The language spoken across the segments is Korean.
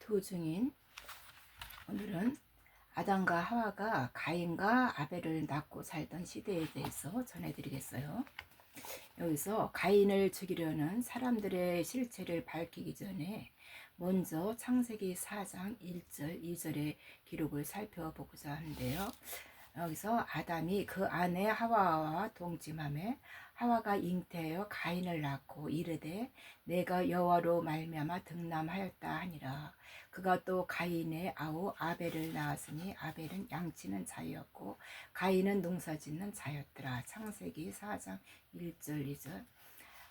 도중인 오늘은 아담과 하와가 가인과 아벨을 낳고 살던 시대에 대해서 전해드리겠어요. 여기서 가인을 죽이려는 사람들의 실체를 밝히기 전에 먼저 창세기 4장 1절 2절의 기록을 살펴보고자 하는데요. 여기서 아담이 그 아내 하와와 동침하며 하와가 잉태하여 가인을 낳고 이르되 내가 여호와로 말미암아 득남하였다 하니라. 그가 또 가인의 아우 아벨을 낳았으니 아벨은 양치는 자였고 가인은 농사짓는 자였더라. 창세기 4장 1절 2절.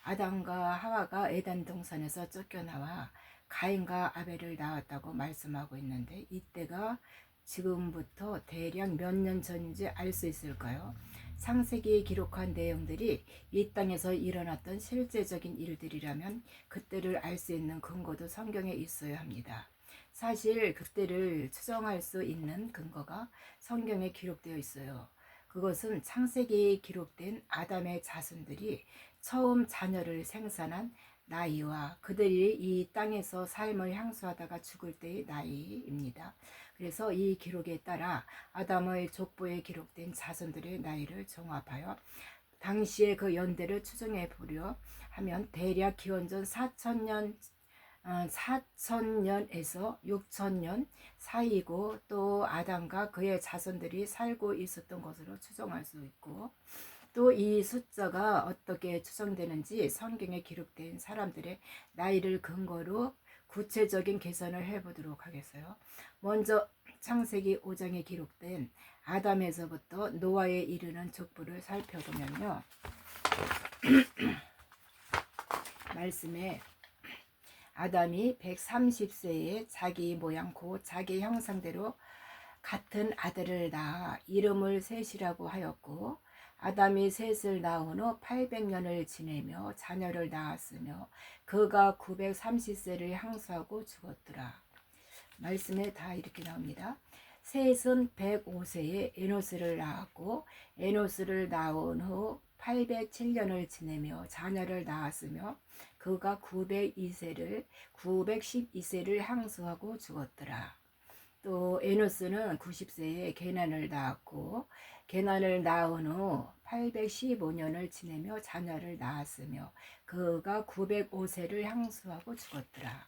아담과 하와가 에덴 동산에서 쫓겨나와 가인과 아벨을 낳았다고 말씀하고 있는데 이때가 지금부터 대략 몇 년 전인지 알 수 있을까요? 창세기에 기록한 내용들이 이 땅에서 일어났던 실제적인 일들이라면 그때를 알 수 있는 근거도 성경에 있어야 합니다. 사실 그때를 추정할 수 있는 근거가 성경에 기록되어 있어요. 그것은 창세기에 기록된 아담의 자손들이 처음 자녀를 생산한 나이와 그들이 이 땅에서 삶을 향수하다가 죽을 때의 나이입니다. 그래서 이 기록에 따라 아담의 족보에 기록된 자손들의 나이를 종합하여 당시의 그 연대를 추정해 보려 하면 대략 기원전 4천년에서 6천년 사이고 또 아담과 그의 자손들이 살고 있었던 것으로 추정할 수 있고 또 이 숫자가 어떻게 추정되는지 성경에 기록된 사람들의 나이를 근거로 구체적인 계산을 해보도록 하겠어요. 먼저 창세기 5장에 기록된 아담에서부터 노아에 이르는 족보를 살펴보면요. 말씀에 아담이 130세에 자기 모양 곧 자기 형상대로 같은 아들을 낳아 이름을 셋이라고 하였고 아담이 셋을 낳은 후 800년을 지내며 자녀를 낳았으며 그가 930세를 향수하고 죽었더라. 말씀에 다 이렇게 나옵니다. 셋은 105세에 에노스를 낳았고 에노스를 낳은 후 807년을 지내며 자녀를 낳았으며 그가 912세를 향수하고 죽었더라. 또 에노스는 90세에 게난을 낳았고 게난을 낳은 후 815년을 지내며 자녀를 낳았으며 그가 905세를 향수하고 죽었더라.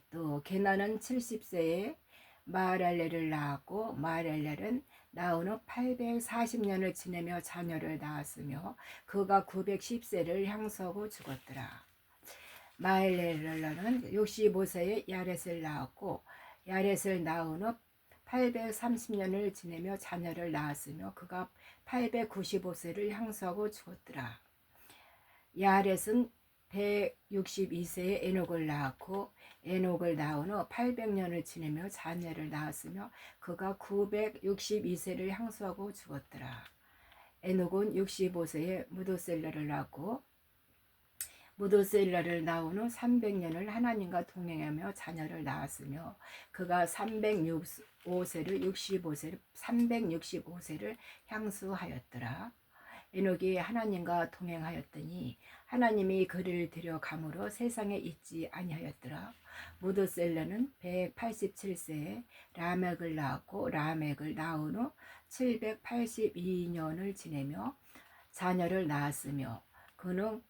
또 게난은 70세에 마할렐레를 낳았고 마할렐렐은 낳은 후 840년을 지내며 자녀를 낳았으며 그가 910세를 향수하고 죽었더라. 마할렐렐은 65세에 야렛을 낳았고 야렛을 낳은 후 830년을 지내며 자녀를 낳았으며 그가 895세를 향수하고 죽었더라. 야렛은 162세에 에녹을 낳았고 에녹을 낳은 후 800년을 지내며 자녀를 낳았으며 그가 962세를 향수하고 죽었더라. 에녹은 65세에 무도셀라를 낳았고 무도셀라를 낳은 후 300년을 하나님과 동행하며 자녀를 낳았으며 그가 365세를 향수하였더라. 에녹이 하나님과 동행하였더니 하나님이 그를 데려감으로 세상에 있지 아니하였더라. 무드셀라는 187세에 라멕을 낳았고 라멕을 낳은 후 782년을 지내며 자녀를 낳았으며 그는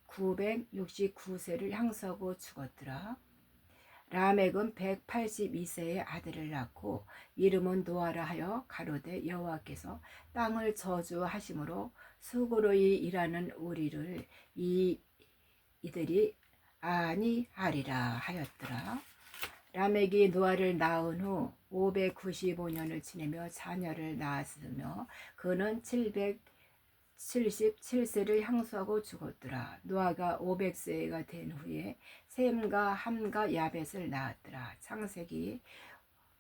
969세를 향수하고 죽었더라. 라멕은 182세에 아들을 낳고 이름은 노아라 하여 가로되 여호와께서 땅을 저주하심으로 수고로이 일하는 우리를 이들이 아니하리라 하였더라. 라멕이 노아를 낳은 후 595년을 지내며 자녀를 낳았으며 그는 777세를 향수하고 죽었더라. 노아가 500세가 된 후에 셈과 함과 야벳을 낳았더라. 창세기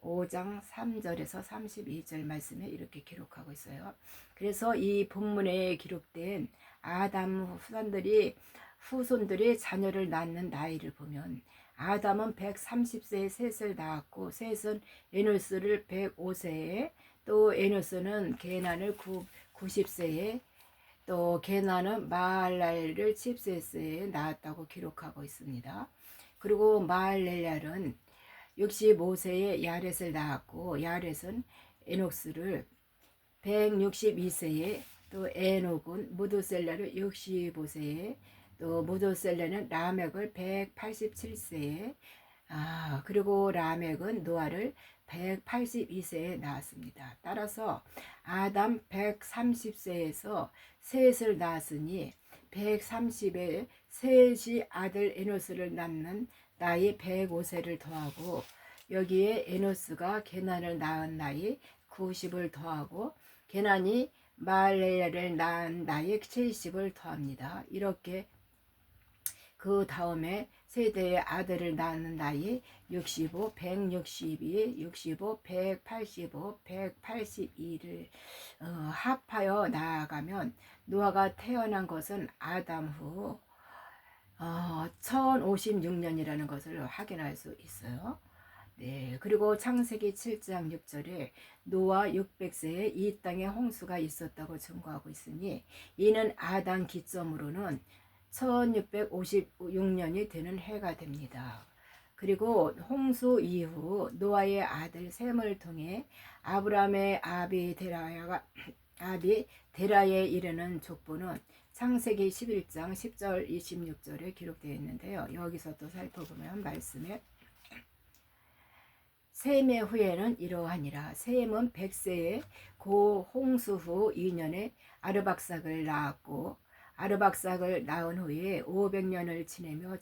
5장 3절에서 32절 말씀에 이렇게 기록하고 있어요. 그래서 이 본문에 기록된 아담 후손들이 자녀를 낳는 나이를 보면 아담은 130세에 셋을 낳았고 셋은 에노스를 105세에 또 에노스는 게난을 90세에 또 게나는 마할랄을 10세에 낳았다고 기록하고 있습니다. 그리고 마할렐랄은 65세에 야렛을 낳았고 야렛은 에녹스를 162세에 또 에녹은 무두셀라를 65세에 또 무두셀라는 라멕을 187세에 그리고 라멕은 노아를 182세에 낳았습니다. 따라서 아담 130세에서 셋을 낳았으니 130에 셋이 아들 에노스를 낳는 나이 105세를 더하고 여기에 에노스가 게난을 낳은 나이 90을 더하고 게난이 말레야를 낳은 나이 70을 더합니다. 이렇게 그 다음에 세대의 아들을 낳는 나이 65, 162, 65, 185, 182를 합하여 나아가면 노아가 태어난 것은 아담 후 1056년이라는 것을 확인할 수 있어요. 네, 그리고 창세기 7장 6절에 노아 600세에 이 땅에 홍수가 있었다고 증거하고 있으니 이는 아담 기점으로는 1656년이 되는 해가 됩니다. 그리고 홍수 이후 노아의 아들 셈을 통해 아브라함의 아비 데라에 이르는 족보는 창세기 11장 10절 26절에 기록되어 있는데요. 여기서 또 살펴보면 말씀에 셈의 후에는 이러하니라. 셈은 100세에 고 홍수 후 2년에 아르박삭을 낳았고 아르박삭을 낳은 후에 500년을 지내며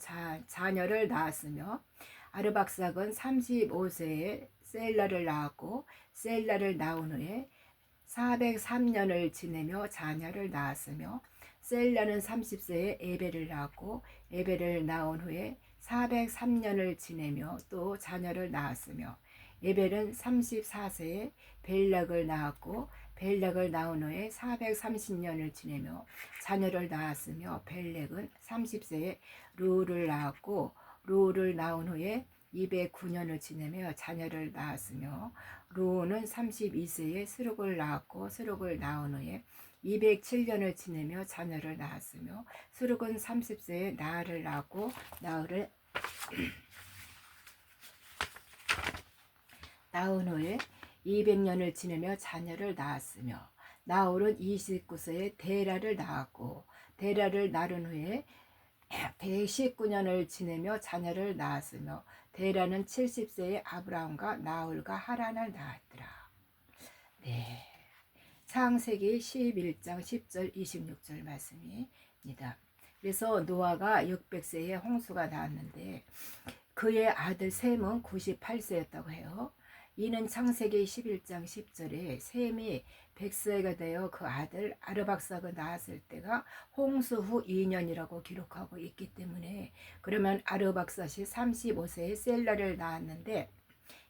자녀를 낳았으며 아르박삭은 35세에 셀라를 낳았고 셀라를 낳은 후에 403년을 지내며 자녀를 낳았으며 셀라는 30세에 에벨을 낳았고 에벨을 낳은 후에 403년을 지내며 또 자녀를 낳았으며 에벨은 34세에 벨락을 낳았고 벨렉을 낳은 후에 430년을 지내며 자녀를 낳았으며 벨렉은 30세에 루를 낳았고 루를 낳은 후에 209년을 지내며 자녀를 낳았으며 루는 32세에 스룩을 낳았고 스룩을 낳은 후에 207년을 지내며 자녀를 낳았으며 스룩은 30세에 나흘을 낳았고 나흘을 낳은 후에 200년을 지내며 자녀를 낳았으며 나홀은 29세에 데라를 낳았고 데라를 낳은 후에 119년을 지내며 자녀를 낳았으며 데라는 70세에 아브라함과 나홀과 하란을 낳았더라. 네, 창세기 11장 10절 26절 말씀입니다. 그래서 노아가 600세에 홍수가 나왔는데 그의 아들 셈은 98세였다고 해요. 이는 창세기 11장 10절에 셈이 100세가 되어 그 아들 아르박삭을 낳았을 때가 홍수 후 2년이라고 기록하고 있기 때문에 그러면 아르박삭이 35세에 셀라를 낳았는데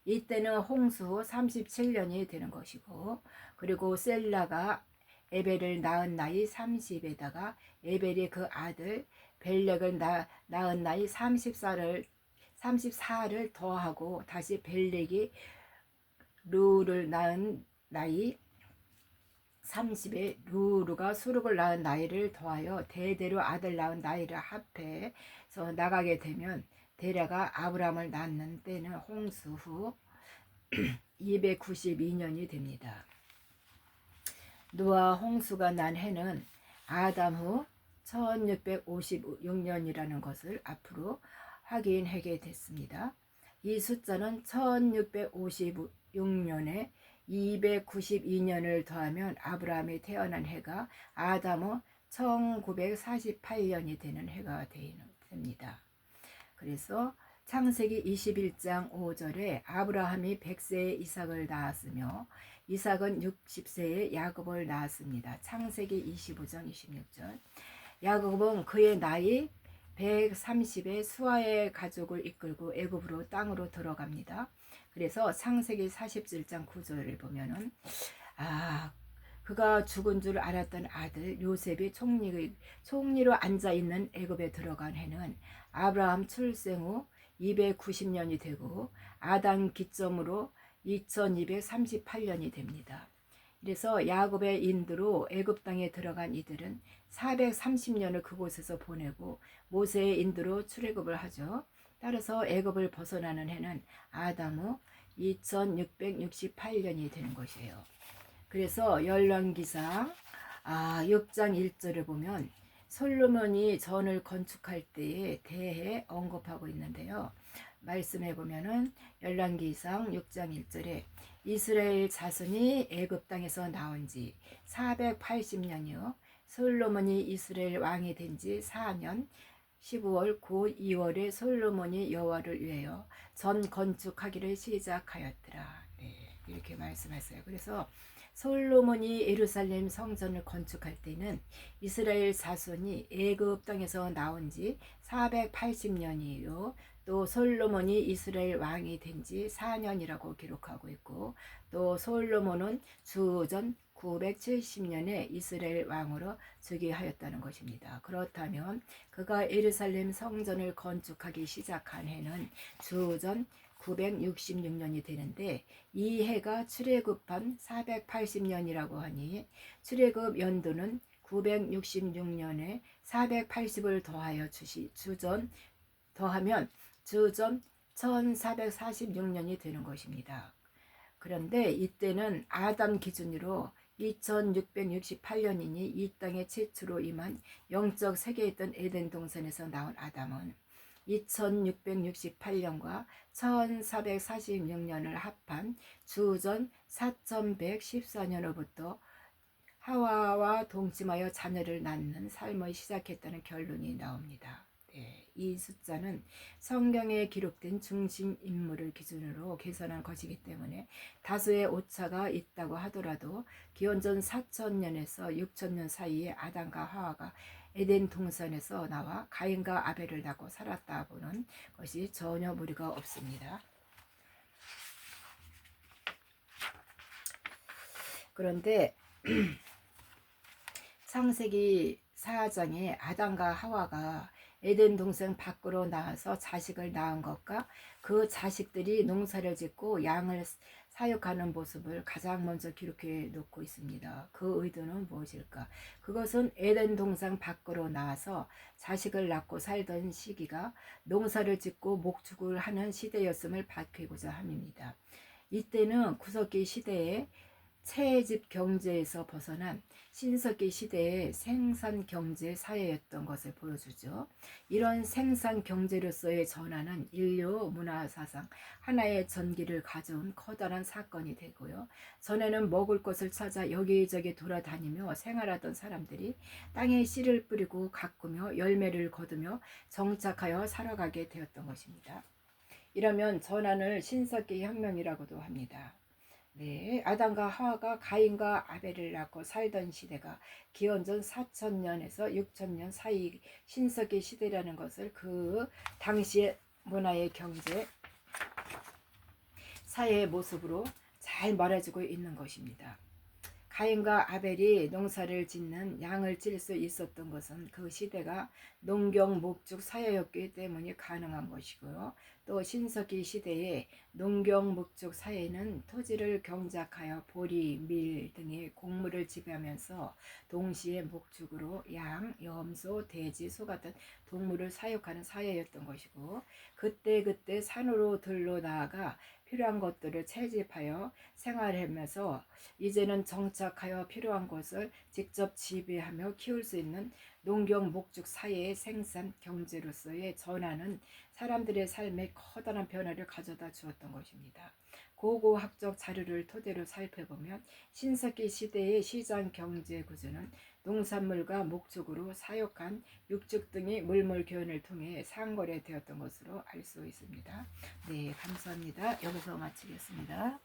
이때는 홍수 후 37년이 되는 것이고 그리고 셀라가 에벨을 낳은 나이 30에다가 에벨이 그 아들 벨렉을 낳은 나이 34를 더하고 다시 벨렉이 루를 낳은 나이 30에 루루가 수룩을 낳은 나이를 더하여 대대로 아들 낳은 나이를 합해서 나가게 되면 데라가 아브라함을 낳는 때는 홍수 후 292년이 됩니다. 노아 홍수가 난 해는 아담 후 1656년이라는 것을 앞으로 확인하게 됐습니다. 이 숫자는 1656년에 292년을 더하면 아브라함이 태어난 해가 아담 후 1948년이 되는 해가 됩니다. 그래서 창세기 21장 5절에 아브라함이 100세에 이삭을 낳았으며 이삭은 60세에 야곱을 낳았습니다. 창세기 25장 26절 야곱은 그의 나이 130에 수아의 가족을 이끌고 애굽으로 땅으로 들어갑니다. 그래서 창세기 47장 9절을 보면은 그가 죽은 줄 알았던 아들 요셉이 총리로 앉아있는 애굽에 들어간 해는 아브라함 출생 후 290년이 되고 아담 기점으로 2238년이 됩니다. 그래서 야곱의 인도로 애굽 땅에 들어간 이들은 430년을 그곳에서 보내고 모세의 인도로 출애굽을 하죠. 따라서 애굽을 벗어나는 해는 아담 후 2668년이 되는 것이에요. 그래서 열왕기상 6장 1절을 보면 솔로몬이 전을 건축할 때에 대해 언급하고 있는데요. 말씀해 보면은 열왕기상 6장 1절에 이스라엘 자손이 애굽 땅에서 나온 지 480년이요. 솔로몬이 이스라엘 왕이 된 지 4년 15월 9, 2월에 솔로몬이 여호와를 위하여 전 건축하기를 시작하였더라. 네, 이렇게 말씀했어요. 그래서 솔로몬이 예루살렘 성전을 건축할 때는 이스라엘 자손이 애굽 땅에서 나온 지 480년이요. 또 솔로몬이 이스라엘 왕이 된 지 4년이라고 기록하고 있고, 또 솔로몬은 주전 970년에 이스라엘 왕으로 즉위하였다는 것입니다. 그렇다면 그가 예루살렘 성전을 건축하기 시작한 해는 주전 966년이 되는데, 이 해가 출애굽한 480년이라고 하니 출애굽 연도는 966년에 480을 더하여 주전 더하면 주전 1446년이 되는 것입니다. 그런데 이때는 아담 기준으로 2668년이니 이 땅에 최초로 임한 영적 세계에 있던 에덴 동산에서 나온 아담은 2668년과 1446년을 합한 주전 4114년으로부터 하와와 동침하여 자녀를 낳는 삶을 시작했다는 결론이 나옵니다. 네, 이 숫자는 성경에 기록된 중심 인물을 기준으로 계산한 것이기 때문에 다수의 오차가 있다고 하더라도 기원전 4000년에서 6000년 사이에 아담과 하와가 에덴 동산에서 나와 가인과 아벨을 낳고 살았다 보는 것이 전혀 무리가 없습니다. 그런데 창세기 4장에 아담과 하와가 에덴 동산 밖으로 나와서 자식을 낳은 것과 그 자식들이 농사를 짓고 양을 사육하는 모습을 가장 먼저 기록해 놓고 있습니다. 그 의도는 무엇일까? 그것은 에덴 동산 밖으로 나와서 자식을 낳고 살던 시기가 농사를 짓고 목축을 하는 시대였음을 밝히고자 함입니다. 이때는 구석기 시대에 채집 경제에서 벗어난 신석기 시대의 생산 경제 사회였던 것을 보여주죠. 이런 생산 경제로서의 전환은 인류 문화 사상 하나의 전기를 가져온 커다란 사건이 되고요. 전에는 먹을 것을 찾아 여기저기 돌아다니며 생활하던 사람들이 땅에 씨를 뿌리고 가꾸며 열매를 거두며 정착하여 살아가게 되었던 것입니다. 이러면 전환을 신석기 혁명이라고도 합니다. 네, 아담과 하와가 가인과 아벨을 낳고 살던 시대가 기원전 4000년에서 6000년 사이 신석기 시대라는 것을 그 당시의 문화의 경제, 사회의 모습으로 잘 말해주고 있는 것입니다. 가인과 아벨이 농사를 짓는 양을 찔 수 있었던 것은 그 시대가 농경 목축 사회였기 때문에 가능한 것이고요. 또 신석기 시대에 농경 목축 사회는 토지를 경작하여 보리, 밀 등의 곡물을 지배하면서 동시에 목축으로 양, 염소, 돼지, 소 같은 동물을 사육하는 사회였던 것이고, 그때 산으로 들로 나아가 필요한 것들을 채집하여 생활하면서 이제는 정착하여 필요한 것을 직접 지배하며 키울 수 있는 농경 목축 사회의 생산 경제로서의 전환은 사람들의 삶에 커다란 변화를 가져다 주었던 것입니다. 고고학적 자료를 토대로 살펴보면 신석기 시대의 시장 경제 구조는 농산물과 목축으로 사육한 육축 등의 물물 교환을 통해 상거래되었던 것으로 알 수 있습니다. 네, 감사합니다. 여기서 마치겠습니다.